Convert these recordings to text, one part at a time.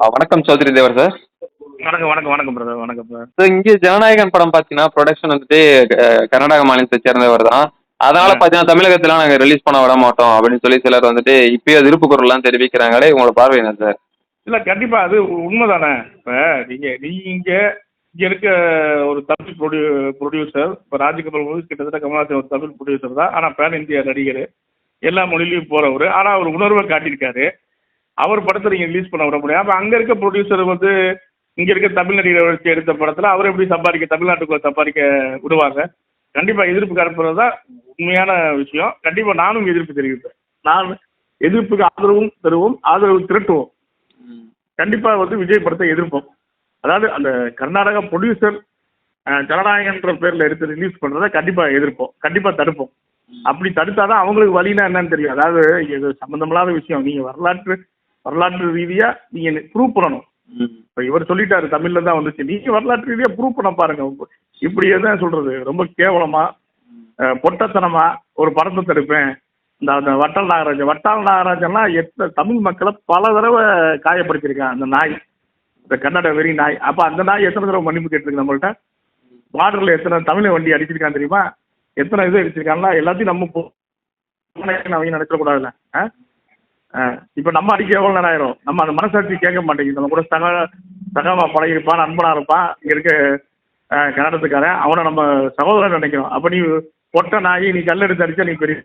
வணக்கம் சௌத்ரி தேவர் சார். வணக்கம் வணக்கம் வணக்கம் பிரதர், வணக்கம் சார். ஸோ இங்கே ஜனநாயகன் படம் பார்த்தீங்கன்னா, ப்ரொடக்ஷன் வந்துட்டு கர்நாடக மாநிலத்தை சேர்ந்தவர் தான். அதனால பார்த்தீங்கன்னா, தமிழகத்திலாம் நாங்க ரிலீஸ் பண்ண விட மாட்டோம் அப்படின்னு சொல்லி சிலர் வந்துட்டு இப்பயே எதிர்ப்பு குரல்லாம் தெரிவிக்கிறாங்களே, உங்களோட பார்வை என்ன சார்? இல்லை, கண்டிப்பாக அது உண்மைதானே. இப்போ நீங்கள் இங்கே இருக்க ஒரு தமிழ் ப்ரொடியூசர், இப்போ ராஜ்கமல் மூவிஸ் கிட்டத்தட்ட கமல்ஹாசன் ஒரு தமிழ் ப்ரொடியூசர் தான். ஆனால் பேன் இந்தியா நடிகர், எல்லா மொழிலையும் போகிறவர். ஆனால் அவர் உணர்வை காட்டியிருக்காரு. அவர் படத்தை நீங்கள் ரிலீஸ் பண்ண விட முடியும். அப்போ அங்கே இருக்க ப்ரொடியூசர் வந்து இங்கே இருக்க தமிழ் நடிகரை வச்சு எடுத்த படத்தில் அவர் எப்படி தமிழ்நாட்டுக்குள்ள சம்பாதிக்க விடுவாங்க? கண்டிப்பாக எதிர்ப்பு காட்டுறது தான் உண்மையான விஷயம். கண்டிப்பாக நானும் எதிர்ப்பு தெரிவிப்பேன். நான் எதிர்ப்புக்கு ஆதரவும் தருவோம், ஆதரவு திரட்டுவோம். கண்டிப்பாக வந்து விஜய் படத்தை எதிர்ப்போம். அதாவது அந்த கர்நாடகா ப்ரொடியூசர் ஜனநாயகன்ற பேரில் எடுத்து ரிலீஸ் பண்ணுறதை கண்டிப்பாக எதிர்ப்போம், கண்டிப்பாக தடுப்போம். அப்படி தடுத்தாதான் அவங்களுக்கு வழினா என்னன்னு தெரியும். அதாவது இது சம்மந்தமில்லாத விஷயம். நீங்கள் வரலாற்று ரீதியாக நீங்கள் ப்ரூவ் பண்ணணும். இப்போ இவர் சொல்லிட்டாரு தமிழில் தான் வந்துச்சு, நீங்கள் வரலாற்று ரீதியாக ப்ரூவ் பண்ண பாருங்க. இப்படி எதான் சொல்கிறது, ரொம்ப கேவலமாக பொட்டத்தனமாக ஒரு படத்தை தடுப்பேன். இந்த வட்டால் நாகராஜன்லாம் தமிழ் மக்களை பல தடவை காயப்படுத்தியிருக்கான். அந்த நாய், இந்த கன்னட வெறி நாய். அப்போ அந்த நாய் எத்தனை தடவை மன்னிப்பு கேட்டிருக்கு நம்மள்கிட்ட? பார்டரில் எத்தனை தமிழை வண்டி அடிச்சிருக்கான் தெரியுமா? எத்தனை இது அடிச்சிருக்காங்களா? எல்லாத்தையும் நம்ம அவங்க நடக்கக்கூடாதுல்ல. இப்போ நம்ம அடிக்க எவ்வளோ நேரம் ஆயிரும்? நம்ம அந்த மனசாட்சி கேட்க மாட்டேங்குது. நம்ம கூட சகமா பழகிருப்பான், நண்பனாக இருப்பான். இங்கே இருக்க கன்னடத்துக்காரன், அவனை நம்ம சகோதரன் நினைக்கிறோம். அப்போ நீ பொட்ட நாய், நீ கல் எடுத்து அடிச்சா நீ பெரிய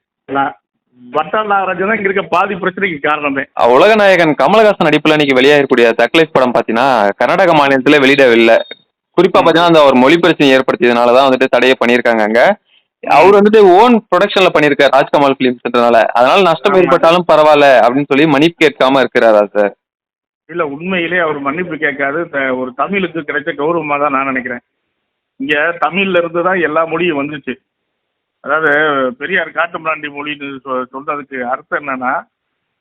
வட்டால் நாகராஜன் தான் இங்க இருக்க பாதி பிரச்சனைக்கு காரணமே. உலக நாயகன் கமலஹாசன் நடிப்புல இன்னைக்கு வெளியாகக்கூடிய தக்லைஃப் படம் பார்த்தீங்கன்னா, கர்நாடக மாநிலத்தில் வெளியிடவில்லை. குறிப்பா பார்த்தீங்கன்னா, அந்த ஒரு மொழி பிரச்சனை ஏற்படுத்தியதுனால வந்துட்டு தடையை பண்ணியிருக்காங்க அங்க. அவர் வந்துட்டு ஓன் ப்ரொடக்ஷன்ல பண்ணியிருக்காரு ராஜ்கமல் பிலிம்ஸ்ன்றனால. அதனால நஷ்டம் ஏற்பட்டாலும் பரவாயில்ல அப்படின்னு சொல்லி மன்னிப்பு கேட்காம இருக்கிறாரா சார்? இல்ல, உண்மையிலே அவர் மன்னிப்பு கேட்காது. ஒரு தமிழுக்கு கிடைச்ச கௌரவமா தான் நான் நினைக்கிறேன். இங்க தமிழ்ல இருந்து தான் எல்லா மொழியும் வந்துச்சு. அதாவது பெரியார் காட்டு பிராண்டி மொழின்னு சொல்றதுக்கு அர்த்தம் என்னன்னா,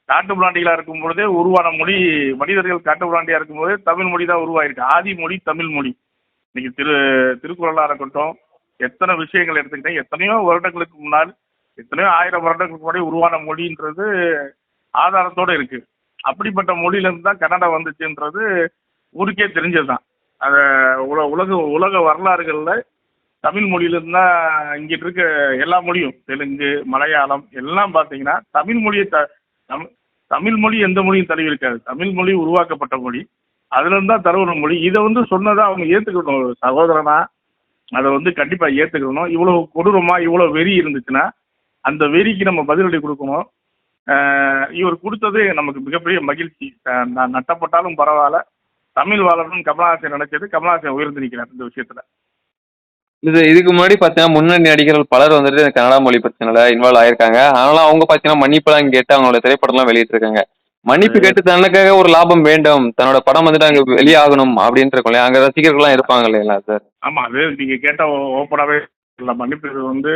காட்டு பிராண்டிகளா இருக்கும் பொழுதே உருவான மொழி, மனிதர்கள் காட்டு பிராண்டியா இருக்கும் போதே தமிழ் மொழி தான் உருவாயிருக்கு. ஆதி மொழி தமிழ் மொழி. இன்னைக்கு திருக்குறளா இருக்கட்டும், எத்தனை விஷயங்கள் எடுத்துக்கிட்டேன், எத்தனையோ வருடங்களுக்கு முன்னால், எத்தனையோ ஆயிரம் வருடங்களுக்கு முன்னாடி உருவான மொழின்றது ஆதாரத்தோடு இருக்கு. அப்படிப்பட்ட மொழியிலிருந்து தான் கன்னடம் வந்துச்சுன்றது ஊருக்கே தெரிஞ்சது தான். அதை உலக வரலாறுகளில் தமிழ் மொழியிலிருந்து தான் இங்கிட்டு இருக்க எல்லா மொழியும், தெலுங்கு, மலையாளம் எல்லாம் பார்த்தீங்கன்னா தமிழ் மொழியை தமிழ் மொழி எந்த மொழியும் தழுவி இருக்காது. தமிழ் மொழி உருவாக்கப்பட்ட மொழி, அதுலேருந்து தான் தருவன மொழி. இதை வந்து சொன்னதை அவங்க ஏற்றுக்கணும். சகோதரனா அதை வந்து கண்டிப்பாக ஏற்றுக்கணும். இவ்வளோ கொடூரமாக இவ்வளோ வெறி இருந்துச்சுன்னா அந்த வெறிக்கு நம்ம பதிலடி கொடுக்கணும். இவர் கொடுத்தது நமக்கு மிகப்பெரிய மகிழ்ச்சி. நான் நட்டப்பட்டாலும் பரவாயில்ல, தமிழ் வாழணும்னு கமலஹாசன் நினைச்சது. கமலஹாசன் உயர்ந்து நிற்கிறார் இந்த விஷயத்துல. இதுக்கு முன்னாடி பார்த்தீங்கன்னா, முன்னணி நடிகர்கள் பலர் வந்துட்டு கன்னடா மொழி பிரச்சனைல இன்வால்வ் ஆயிருக்காங்க. ஆனாலும் அவங்க பார்த்தீங்கன்னா மன்னிப்புலாம் கேட்டு அவங்களோட திரைப்படம்லாம் வெளியிட்டிருக்காங்க. மன்னிப்பு கேட்டு தனக்காக ஒரு லாபம் வேண்டும், தன்னோட படம் வந்துட்டு அங்கே வெளியாகணும் அப்படின்ட்டு இருக்கும் இல்லையா? அங்கே ரசிகர்கள்லாம் இருப்பாங்க இல்லைங்களா சார்? ஆமாம், அது நீங்கள் கேட்டால் ஓப்பனாகவே இல்லை. மன்னிப்பு வந்து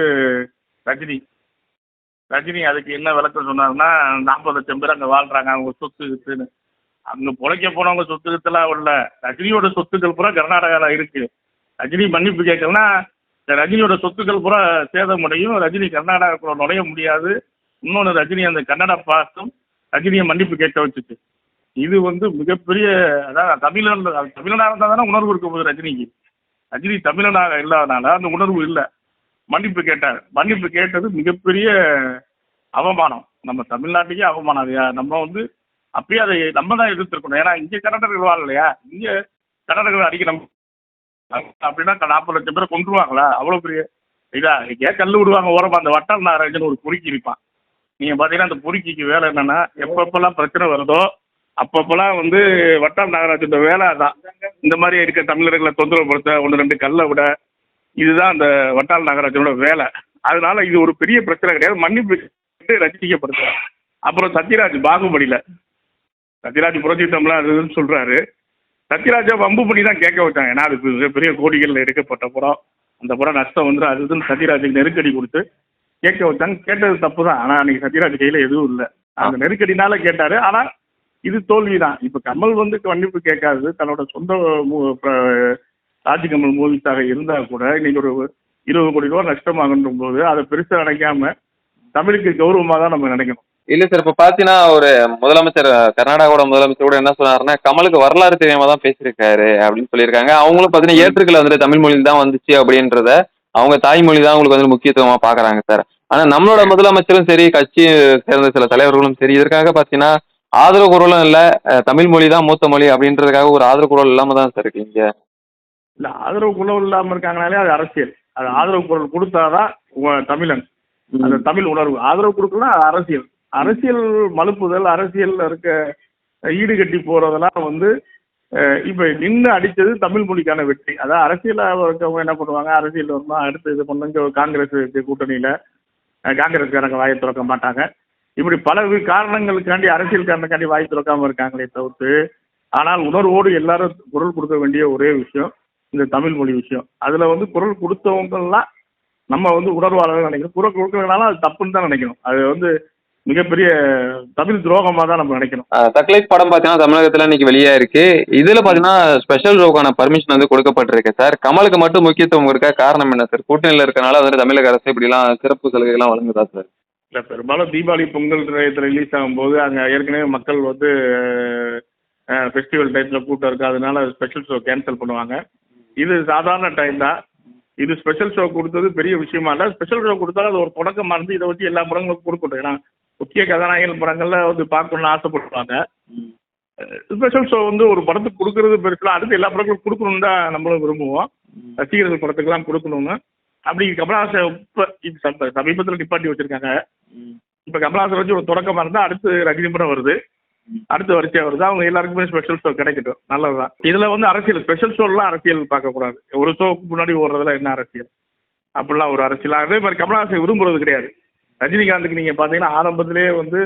ரஜினி அதுக்கு என்ன விளக்கம் சொன்னாருன்னா, 40 லட்சம் பேர் அங்கே வாழ்கிறாங்க, அவங்க சொத்து இருக்குன்னு. அங்கே பிழைக்க போனவங்க சொத்துக்கெல்லாம் இல்லை. ரஜினியோட சொத்துக்கள் பூரா கர்நாடகாவில் இருக்குது. ரஜினி மன்னிப்பு கேட்கலன்னா ரஜினியோட சொத்துக்கள் பூரா சேதமடையும். ரஜினி கர்நாடகாக்குள்ள நுழைய முடியாது. இன்னொன்று, ரஜினி அந்த கன்னட பாசம் ரஜினியை மன்னிப்பு கேட்க வச்சுச்சு. இது வந்து மிகப்பெரிய, அதாவது தமிழனாக இருந்தால் தானே உணர்வு இருக்க போகுது ரஜினிக்கு. ரஜினி தமிழனாக இல்லாதனால அந்த உணர்வு இல்லை. மன்னிப்பு கேட்டார். மன்னிப்பு கேட்டது மிகப்பெரிய அவமானம், நம்ம தமிழ்நாட்டுக்கே அவமானம். அது நம்ம வந்து அப்பயே அதை நம்ம தான் எதிர்த்திருக்கணும். ஏன்னா இங்கே கன்னடர்கள் வாழ இல்லையா? இங்கே கன்னடர்கள் அடிக்க நம்ம அப்படின்னா 40 லட்சம் பேரை கொண்டுருவாங்களா? அவ்வளோ பெரிய இதா ஏன் கல் விடுவாங்க ஓரமாக? அந்த வட்டால் நாகராஜன் ஒரு பொறுக்கி இருப்பான். நீங்கள் பார்த்தீங்கன்னா அந்த பொறுக்கிக்கு வேலை என்னென்னா, எப்பப்பெல்லாம் பிரச்சனை வருதோ அப்பப்பெல்லாம் வந்து வட்டால் நாகராஜன் வேலை தான் இந்த மாதிரி இருக்க தமிழர்களை தொந்தரவுப்படுத்த, 1-2 கல்லை விட. இதுதான் அந்த வட்டால் நாகராஜனோட வேலை. அதனால இது ஒரு பெரிய பிரச்சனை கிடையாது. மன்னிப்பு ரசிக்கப்படுத்த. அப்புறம் சத்யராஜ் பாகுபலியில் சத்யராஜ் புரட்சித்தம்லாம் அதுன்னு சொல்கிறாரு. சத்யராஜா வம்பு பண்ணி தான் கேட்க வச்சாங்க. ஏன்னா அது பெரிய கோடிகளில் எடுக்கப்பட்ட படம். அந்த படம் நஷ்டம் வந்துடும் அதுன்னு சத்யராஜுக்கு நெருக்கடி கொடுத்து கேட்க வச்சாங்க. கேட்டது தப்பு தான். ஆனால் அன்றைக்கி சத்யராஜ் கையில் எதுவும் இல்லை. அந்த நெருக்கடினால கேட்டார். ஆனால் இது தோல்வி தான். இப்போ கமல் வந்து மன்னிப்பு கேட்காது தன்னோட சொந்த ராஜ்கமல் மூவிஸாக இருந்தால் கூட இன்னைக்கு ஒரு 20 கோடி ரூபா நஷ்டமாகன்ற போது அதை பெருசாக நினைக்காம தமிழுக்கு கௌரவமாக தான் நம்ம நினைக்கணும். இல்ல சார், இப்ப பாத்தீங்கன்னா ஒரு முதலமைச்சர் கர்நாடகாவோட முதலமைச்சர் கூட என்ன சொன்னாருன்னா, கமலுக்கு வரலாறு தெரியாம தான் பேசியிருக்காரு அப்படின்னு சொல்லியிருக்காங்க. அவங்களும் பாத்தீங்கன்னா ம். ஏற்றுக்கல வந்துட்டு தமிழ் மொழியில் தான் வந்துச்சு அப்படின்றத, அவங்க தாய்மொழி தான் அவங்களுக்கு வந்து முக்கியத்துவமா பாக்குறாங்க சார். ஆனா நம்மளோட முதலமைச்சரும் சரி, கட்சியை சேர்ந்த சில தலைவர்களும் சரி, இதற்காக பாத்தீங்கன்னா ஆதரவு குரலும் இல்ல, தமிழ் மொழி தான் மூத்த மொழி அப்படின்றதுக்காக ஒரு ஆதரவு குரல் இல்லாம தான் சார் இருக்கு இங்க. இல்ல ஆதரவு குரல் இல்லாம இருக்காங்கனாலே அது அரசியல். அது ஆதரவு குரல் கொடுத்தாதான் தமிழன். அந்த ம். தமிழ் உணர்வு. ஆதரவு கொடுக்கலாம் அரசியல். அரசியல் மலுப்புதல், அரசியல்ல இருக்க ஈடுகட்டி போறதெல்லாம் வந்து இப்ப நின்று அடிச்சது தமிழ் மொழிக்கான வெற்றி. அதான் அரசியல இருக்கவங்க என்ன பண்ணுவாங்க, அரசியல் வரணும் அடுத்து இது பண்ணணும். இங்க காங்கிரஸ் இருக்கு கூட்டணியில. காங்கிரஸ்காரங்க வாயை திறக்க மாட்டாங்க. இப்படி பல காரணங்களுக்காண்டி அரசியல் காரணக்காண்டி வாய் திறக்காம இருக்காங்களே தவிர்த்து, ஆனால் உணர்வோடு எல்லாரும் குரல் கொடுக்க வேண்டிய ஒரே விஷயம் இந்த தமிழ் மொழி விஷயம். அதுல வந்து குரல் கொடுத்தவங்கலாம் நம்ம வந்து உணர்வாளர்கள் நினைக்கிறோம். குரல் கொடுக்கறதுனால அது தப்புன்னு தான் நினைக்கணும். அது வந்து மிகப்பெரிய தமிழ் துரோகமா தான் நம்ம நினைக்கணும். தக்லைஃப் படம் பாத்தீங்கன்னா தமிழகத்துல இன்னைக்கு வெளியா இருக்கு. இதுல பாத்தீங்கன்னா ஸ்பெஷல் ஷோக்கான பர்மிஷன் வந்து கொடுக்கப்பட்டிருக்கு சார். கமலுக்கு மட்டும் முக்கியத்துவம் இருக்க காரணம் என்ன சார்? கூட்டணியில இருக்கனால வந்து தமிழக அரசு இப்படி எல்லாம் சிறப்பு சலுகை எல்லாம் வழங்குதா சார்? இல்ல பெரும்பாலும் தீபாவளி பொங்கல் டயத்தில் ரிலீஸ் ஆகும்போது அங்கே ஏற்கனவே மக்கள் வந்து ஃபெஸ்டிவல் டயத்தில் கூட்டம் இருக்கு, அதனால ஸ்பெஷல் ஷோ கேன்சல் பண்ணுவாங்க. இது சாதாரண டைம் தான். இது ஸ்பெஷல் ஷோ கொடுத்தது பெரிய விஷயமா இல்லை. ஸ்பெஷல் ஷோ கொடுத்தாலும் அது ஒரு தொடக்கமாக இருந்து இதை வச்சு எல்லா படங்களுக்கும் கொடுக்கட்டும். ஏன்னா முக்கிய கதாநாயகன் படங்கள்ல வந்து பார்க்கணும்னு ஆசைப்படுவாங்க. ஸ்பெஷல் ஷோ வந்து ஒரு படத்துக்கு கொடுக்கறது பெருசுலாம், அடுத்து எல்லா படங்களுக்கும் கொடுக்கணும்னு தான் நம்மளும் விரும்புவோம். ரசிகர்கள் படத்துக்கெல்லாம் கொடுக்கணும்னு. அப்படி கமலஹாசன் இப்போ இது சமீபத்தில் நிப்பாட்டி வச்சிருக்காங்க. இப்போ கமலஹாசன் வச்சு ஒரு தொடக்கமாக இருந்தால் அடுத்து ரஜினி படம் வருது, அடுத்த வரிசையாக வருது. அவங்க எல்லாருக்குமே ஸ்பெஷல் ஷோ கிடைக்கட்டும், நல்லதுதான். இதில் வந்து அரசியல் ஸ்பெஷல் ஷோலாம் அரசியல் பார்க்கக்கூடாது. ஒரு ஷோக்கு முன்னாடி ஓடுறதுல என்ன அரசியல்? அப்படிலாம் ஒரு அரசியல். அதே மாதிரி கமலஹாசன் விரும்புறது கிடையாது. ரஜினிகாந்துக்கு நீங்கள் பார்த்தீங்கன்னா ஆரம்பத்திலேயே வந்து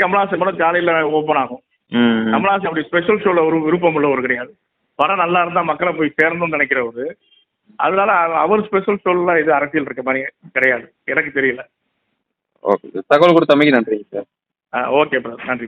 கமலஹாசன் படம் காலையில் ஓப்பன் ஆகும். கமலஹாசன் அப்படி ஸ்பெஷல் ஷோவில் ஒரு விருப்பம் உள்ளவர் கிடையாது. படம் நல்லா இருந்தால் மக்களை போய் சேரணும்னு நினைக்கிறவர். அதனால அவர் ஸ்பெஷல் ஷோலாம் இது அரசியல் இருக்க மாதிரி கிடையாது, எனக்கு தெரியல. Okay sir. தகவல் கொடுத்தமைக்கு நன்றிங்க சார். ஓகே பிரதர், நன்றி.